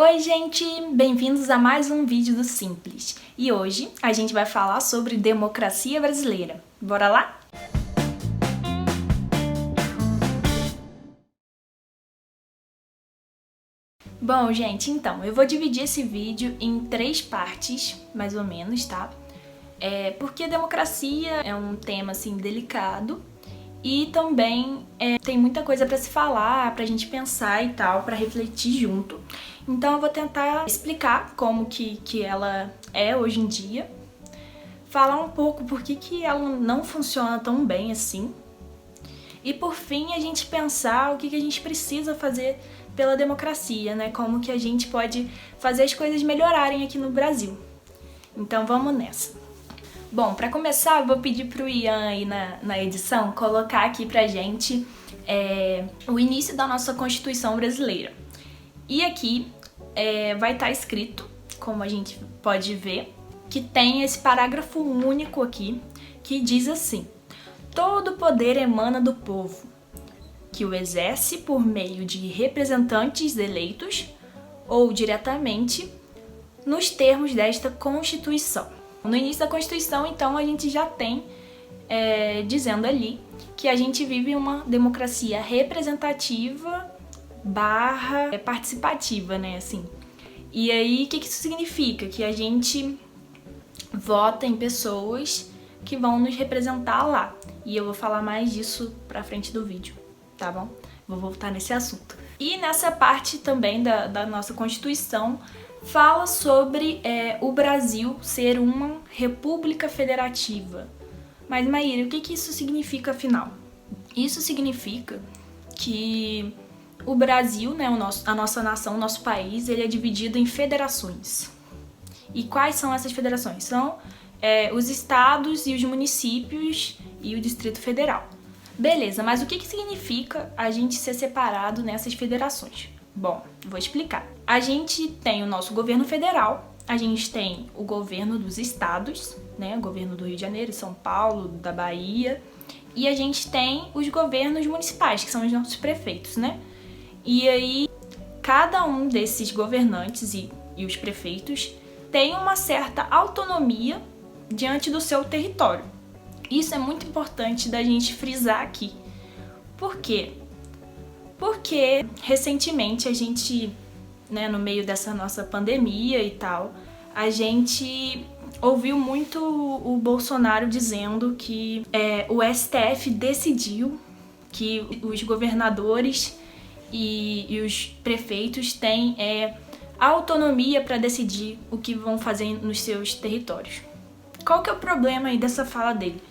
Oi gente, bem-vindos a mais um vídeo do Simples. E hoje a gente vai falar sobre democracia brasileira. Bora lá? Bom, gente, então, eu vou dividir esse vídeo em 3 partes, mais ou menos, tá? Porque democracia é um tema, assim, delicado e também tem muita coisa pra se falar, pra gente pensar e tal, pra refletir junto. Então eu vou tentar explicar como que ela é hoje em dia, falar um pouco por que ela não funciona tão bem assim, e por fim a gente pensar o que a gente precisa fazer pela democracia, né? Como que a gente pode fazer as coisas melhorarem aqui no Brasil. Então vamos nessa. Bom, para começar eu vou pedir pro Ian aí na edição colocar aqui pra gente o início da nossa Constituição brasileira. E aqui vai estar escrito, como a gente pode ver, que tem esse parágrafo único aqui, que diz assim: todo poder emana do povo, que o exerce por meio de representantes eleitos ou diretamente nos termos desta Constituição. No início da Constituição, então, a gente já tem dizendo ali que a gente vive uma democracia representativa / participativa, né, assim. E aí, o que isso significa? Que a gente vota em pessoas que vão nos representar lá. E eu vou falar mais disso pra frente do vídeo, tá bom? Vou voltar nesse assunto. E nessa parte também da nossa Constituição, fala sobre o Brasil ser uma república federativa. Mas, Maíra, o que isso significa, afinal? Isso significa que o Brasil, né, a nossa nação, o nosso país, ele é dividido em federações. E quais são essas federações? São os estados e os municípios e o Distrito Federal. Beleza, mas o que significa a gente ser separado nessas federações? Bom, vou explicar. A gente tem o nosso governo federal, a gente tem o governo dos estados, né, o governo do Rio de Janeiro, São Paulo, da Bahia, e a gente tem os governos municipais, que são os nossos prefeitos, né? E aí, cada um desses governantes e os prefeitos tem uma certa autonomia diante do seu território. Isso é muito importante da gente frisar aqui. Por quê? Porque recentemente a gente, né, no meio dessa nossa pandemia e tal, a gente ouviu muito o Bolsonaro dizendo que o STF decidiu que os governadores e os prefeitos têm autonomia para decidir o que vão fazer nos seus territórios. Qual que é o problema aí dessa fala dele?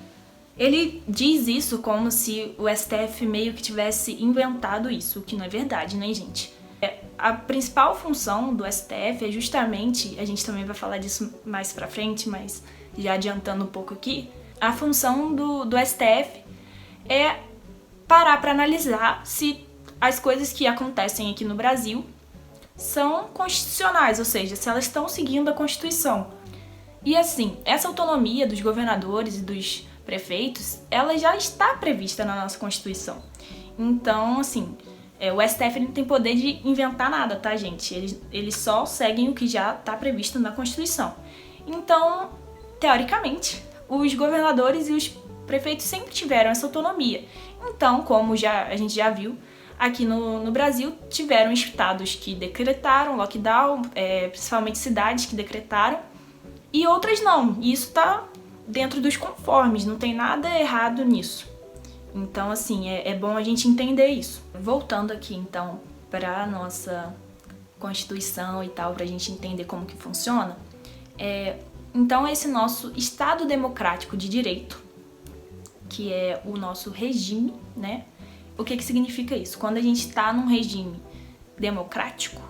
Ele diz isso como se o STF meio que tivesse inventado isso, o que não é verdade, né, gente? A principal função do STF é justamente, a gente também vai falar disso mais pra frente, mas já adiantando um pouco aqui, a função do STF é parar para analisar se as coisas que acontecem aqui no Brasil são constitucionais, ou seja, se elas estão seguindo a Constituição. E assim, essa autonomia dos governadores e dos prefeitos, ela já está prevista na nossa Constituição. Então, assim, o STF não tem poder de inventar nada, tá, gente? Eles só seguem o que já está previsto na Constituição. Então, teoricamente, os governadores e os prefeitos sempre tiveram essa autonomia. Então, como a gente já viu, aqui no Brasil tiveram estados que decretaram lockdown, principalmente cidades que decretaram, e outras não. E isso tá dentro dos conformes, não tem nada errado nisso. Então, assim, é bom a gente entender isso. Voltando aqui, então, para a nossa Constituição e tal, para a gente entender como que funciona, então esse nosso Estado Democrático de Direito, que é o nosso regime, né? O que significa isso? Quando a gente está num regime democrático,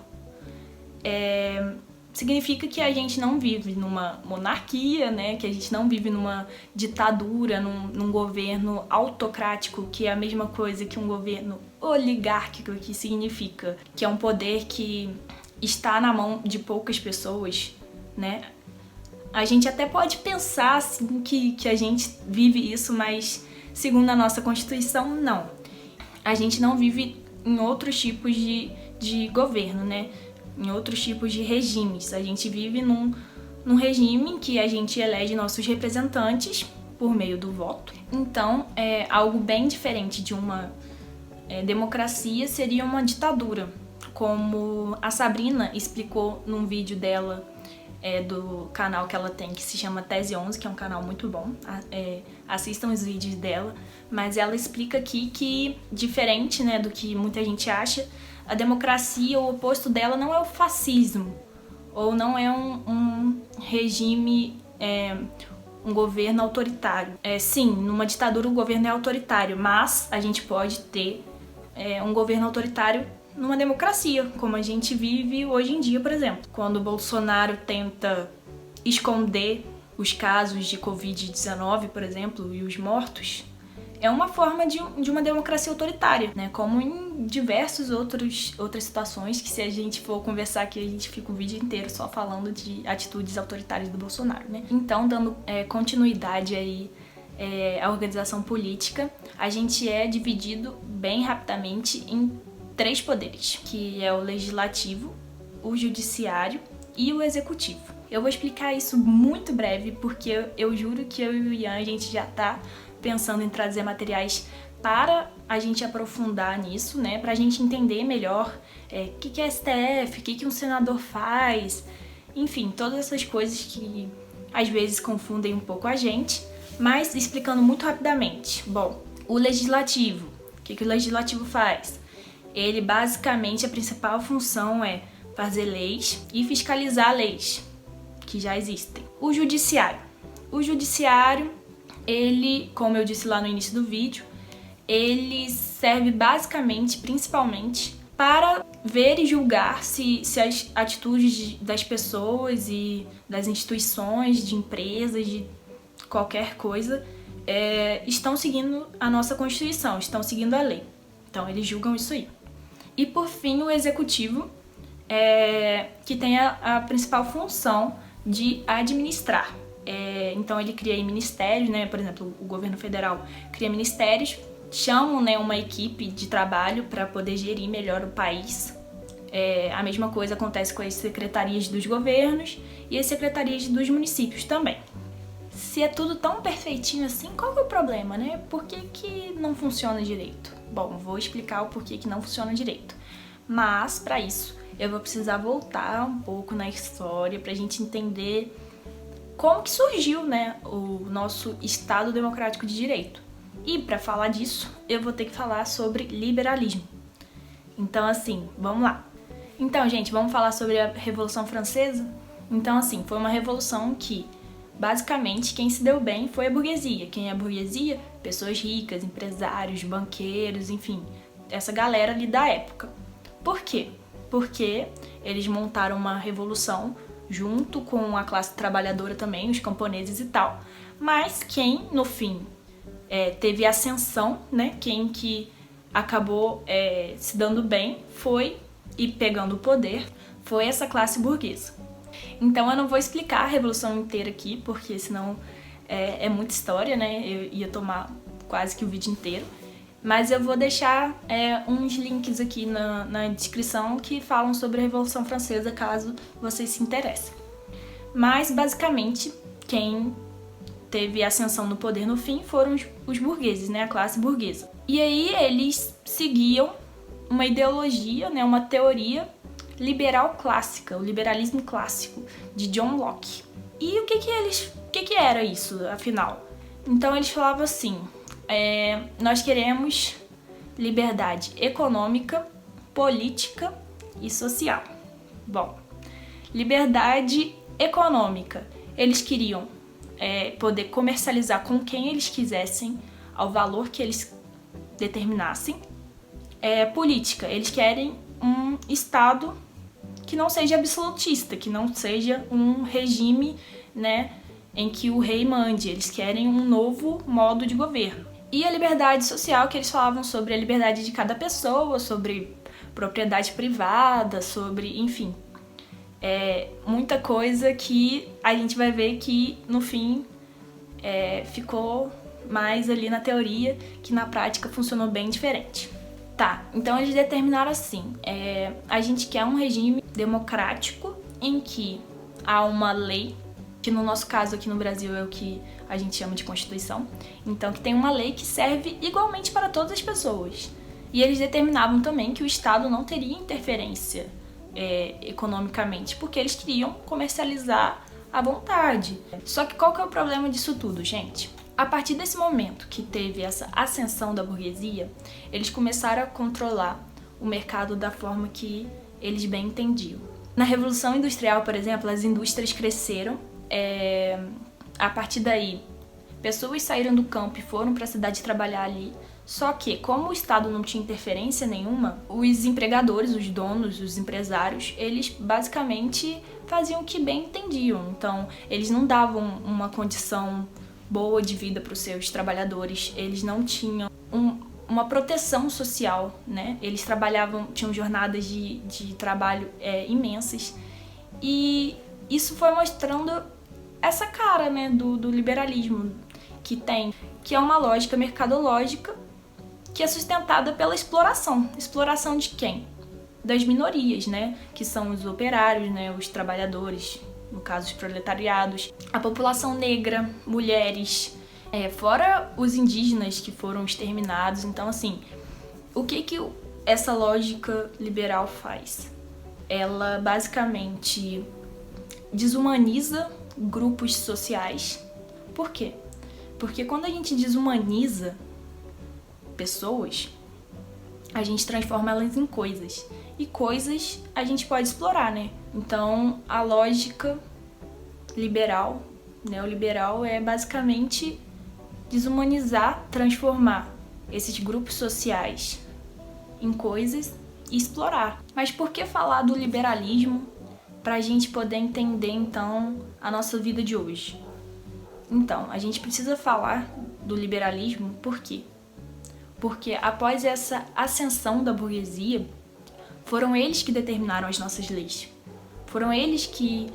significa que a gente não vive numa monarquia, né? Que a gente não vive numa ditadura, num governo autocrático, que é a mesma coisa que um governo oligárquico, que significa que é um poder que está na mão de poucas pessoas, né? A gente até pode pensar assim que a gente vive isso, mas segundo a nossa Constituição, não. A gente não vive em outros tipos de governo, né? em outros tipos de regimes. A gente vive num regime em que a gente elege nossos representantes por meio do voto. Então, algo bem diferente de uma democracia seria uma ditadura, como a Sabrina explicou num vídeo dela do canal que ela tem, que se chama Tese 11, que é um canal muito bom, assistam os vídeos dela, mas ela explica aqui que, diferente, né, do que muita gente acha, a democracia, o oposto dela não é o fascismo, ou não é um regime, um governo autoritário. Sim, numa ditadura o governo é autoritário, mas a gente pode ter um governo autoritário numa democracia, como a gente vive hoje em dia, por exemplo. Quando o Bolsonaro tenta esconder os casos de Covid-19, por exemplo, e os mortos, é uma forma de uma democracia autoritária, né? Como em diversas outras situações, que se a gente for conversar aqui, a gente fica o vídeo inteiro só falando de atitudes autoritárias do Bolsonaro, né? Então, dando continuidade aí à organização política, a gente é dividido bem rapidamente em 3 poderes, que é o legislativo, o judiciário e o executivo. Eu vou explicar isso muito breve, porque eu juro que eu e o Ian, a gente já tá pensando em trazer materiais para a gente aprofundar nisso, né? Pra gente entender melhor o que é STF, o que um senador faz, enfim, todas essas coisas que às vezes confundem um pouco a gente, mas explicando muito rapidamente. Bom, o legislativo, o que o legislativo faz? Ele basicamente, a principal função é fazer leis e fiscalizar leis que já existem. O judiciário, ele, como eu disse lá no início do vídeo, ele serve basicamente, principalmente, para ver e julgar se as atitudes das pessoas e das instituições, de empresas, de qualquer coisa, estão seguindo a nossa Constituição, estão seguindo a lei. Então, eles julgam isso aí. E, por fim, o executivo, que tem a principal função de administrar. Então, ele cria ministérios, né? Por exemplo, o governo federal cria ministérios, chamam, né, uma equipe de trabalho para poder gerir melhor o país. A mesma coisa acontece com as secretarias dos governos e as secretarias dos municípios também. Se é tudo tão perfeitinho assim, qual que é o problema, né? Por que não funciona direito? Bom, vou explicar o porquê que não funciona direito. Mas, para isso, eu vou precisar voltar um pouco na história pra gente entender como que surgiu, né, o nosso Estado Democrático de Direito. E para falar disso, eu vou ter que falar sobre liberalismo. Então, assim, vamos lá. Então, gente, vamos falar sobre a Revolução Francesa? Então, assim, foi uma revolução que, basicamente, quem se deu bem foi a burguesia. Quem é a burguesia? Pessoas ricas, empresários, banqueiros, enfim, essa galera ali da época. Por quê? Porque eles montaram uma revolução junto com a classe trabalhadora também, os camponeses e tal. Mas quem, no fim, teve ascensão, né? Quem que acabou se dando bem e pegando o poder, foi essa classe burguesa. Então eu não vou explicar a revolução inteira aqui, porque senão é muita história, né? Eu ia tomar quase que o vídeo inteiro. Mas eu vou deixar uns links aqui na descrição que falam sobre a Revolução Francesa, caso vocês se interessem. Mas, basicamente, quem teve ascensão no poder no fim foram os burgueses, né? A classe burguesa. E aí eles seguiam uma ideologia, né? Uma teoria liberal clássica, o liberalismo clássico, de John Locke. E o que era isso, afinal? Então eles falavam assim: nós queremos liberdade econômica, política e social. Bom, liberdade econômica. Eles queriam poder comercializar com quem eles quisessem, ao valor que eles determinassem. Política. Eles querem um Estado que não seja absolutista, que não seja um regime, né, em que o rei mande. Eles querem um novo modo de governo. E a liberdade social, que eles falavam sobre a liberdade de cada pessoa, sobre propriedade privada, sobre, enfim, muita coisa que a gente vai ver que, no fim, ficou mais ali na teoria, que na prática funcionou bem diferente. Tá, então eles determinaram assim: a gente quer um regime democrático em que há uma lei, que no nosso caso aqui no Brasil é o que a gente chama de Constituição, então que tem uma lei que serve igualmente para todas as pessoas. E eles determinavam também que o Estado não teria interferência economicamente, porque eles queriam comercializar à vontade. Só que qual que é o problema disso tudo, gente? A partir desse momento que teve essa ascensão da burguesia, eles começaram a controlar o mercado da forma que eles bem entendiam. Na Revolução Industrial, por exemplo, as indústrias cresceram. A partir daí, pessoas saíram do campo e foram para a cidade trabalhar ali. Só que, como o Estado não tinha interferência nenhuma, os empregadores, os donos, os empresários, eles basicamente faziam o que bem entendiam. Então, eles não davam uma condição boa de vida para os seus trabalhadores, eles não tinham uma proteção social, né? Eles tinham jornadas de trabalho imensas. E isso foi mostrando essa cara, né, do liberalismo que é uma lógica mercadológica que é sustentada pela exploração. Exploração de quem? Das minorias, né? Que são os operários, né? Os trabalhadores, no caso os proletariados, a população negra, mulheres, fora os indígenas que foram exterminados. Então, assim, o que essa lógica liberal faz? Ela basicamente desumaniza grupos sociais. Por quê? Porque quando a gente desumaniza pessoas, a gente transforma elas em coisas. E coisas a gente pode explorar, né? Então, a lógica liberal, neoliberal, é basicamente desumanizar, transformar esses grupos sociais em coisas e explorar. Mas por que falar do liberalismo para a gente poder entender, então, a nossa vida de hoje? Então, a gente precisa falar do liberalismo por quê? Porque após essa ascensão da burguesia, foram eles que determinaram as nossas leis. Foram eles que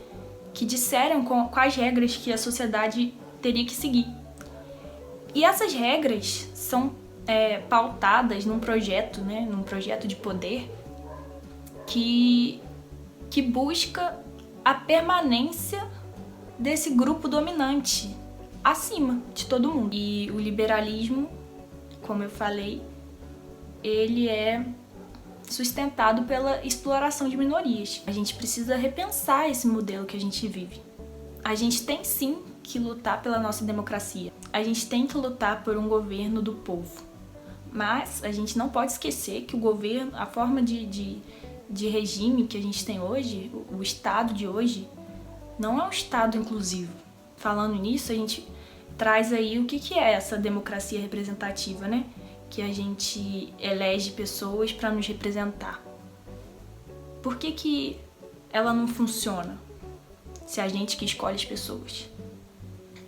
disseram quais regras que a sociedade teria que seguir. E essas regras são pautadas num projeto, né, num projeto de poder que busca a permanência desse grupo dominante acima de todo mundo. E o liberalismo, como eu falei, ele é sustentado pela exploração de minorias. A gente precisa repensar esse modelo que a gente vive. A gente tem sim que lutar pela nossa democracia. A gente tem que lutar por um governo do povo. Mas a gente não pode esquecer que o governo, a forma de regime que a gente tem hoje, o Estado de hoje, não é um Estado inclusivo. Falando nisso, a gente traz aí o que é essa democracia representativa, né? Que a gente elege pessoas para nos representar. Por que ela não funciona se a gente que escolhe as pessoas?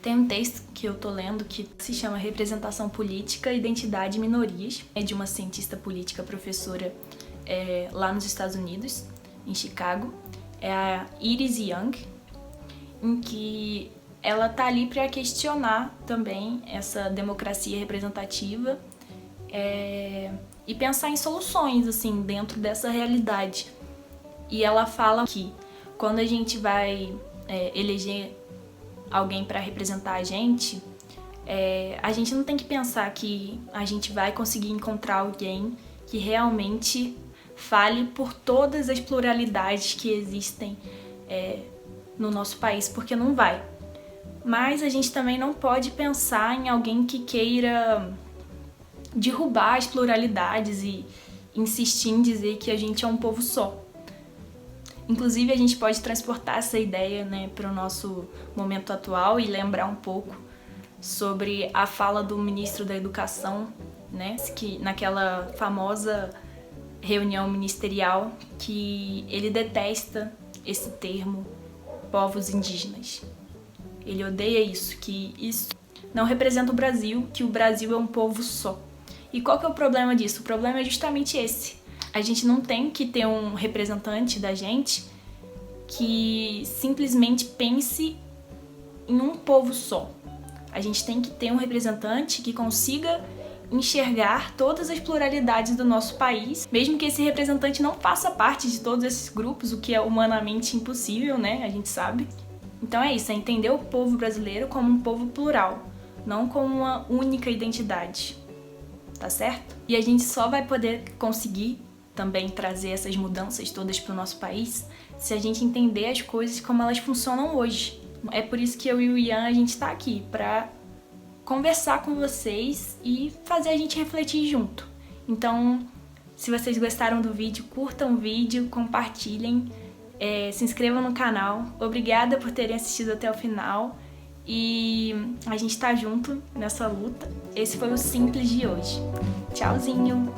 Tem um texto que eu tô lendo que se chama Representação Política, Identidade e Minorias. É de uma cientista política, professora lá nos Estados Unidos, em Chicago. É a Iris Young, em que ela tá ali para questionar também essa democracia representativa e pensar em soluções, assim, dentro dessa realidade. E ela fala que quando a gente vai eleger alguém para representar a gente não tem que pensar que a gente vai conseguir encontrar alguém que realmente fale por todas as pluralidades que existem no nosso país, porque não vai. Mas a gente também não pode pensar em alguém que queira derrubar as pluralidades e insistir em dizer que a gente é um povo só. Inclusive, a gente pode transportar essa ideia, né, para o nosso momento atual e lembrar um pouco sobre a fala do ministro da Educação, né, que naquela famosa reunião ministerial, que ele detesta esse termo povos indígenas. Ele odeia isso, que isso não representa o Brasil, que o Brasil é um povo só. E qual que é o problema disso? O problema é justamente esse. A gente não tem que ter um representante da gente que simplesmente pense em um povo só. A gente tem que ter um representante que consiga enxergar todas as pluralidades do nosso país, mesmo que esse representante não faça parte de todos esses grupos, o que é humanamente impossível, né? A gente sabe. Então é isso, é entender o povo brasileiro como um povo plural, não como uma única identidade, tá certo? E a gente só vai poder conseguir também trazer essas mudanças todas para o nosso país se a gente entender as coisas como elas funcionam hoje. É por isso que eu e o Ian, a gente tá aqui, pra conversar com vocês e fazer a gente refletir junto. Então, se vocês gostaram do vídeo, curtam o vídeo, compartilhem, se inscrevam no canal. Obrigada por terem assistido até o final e a gente tá junto nessa luta. Esse foi o Simples de hoje. Tchauzinho!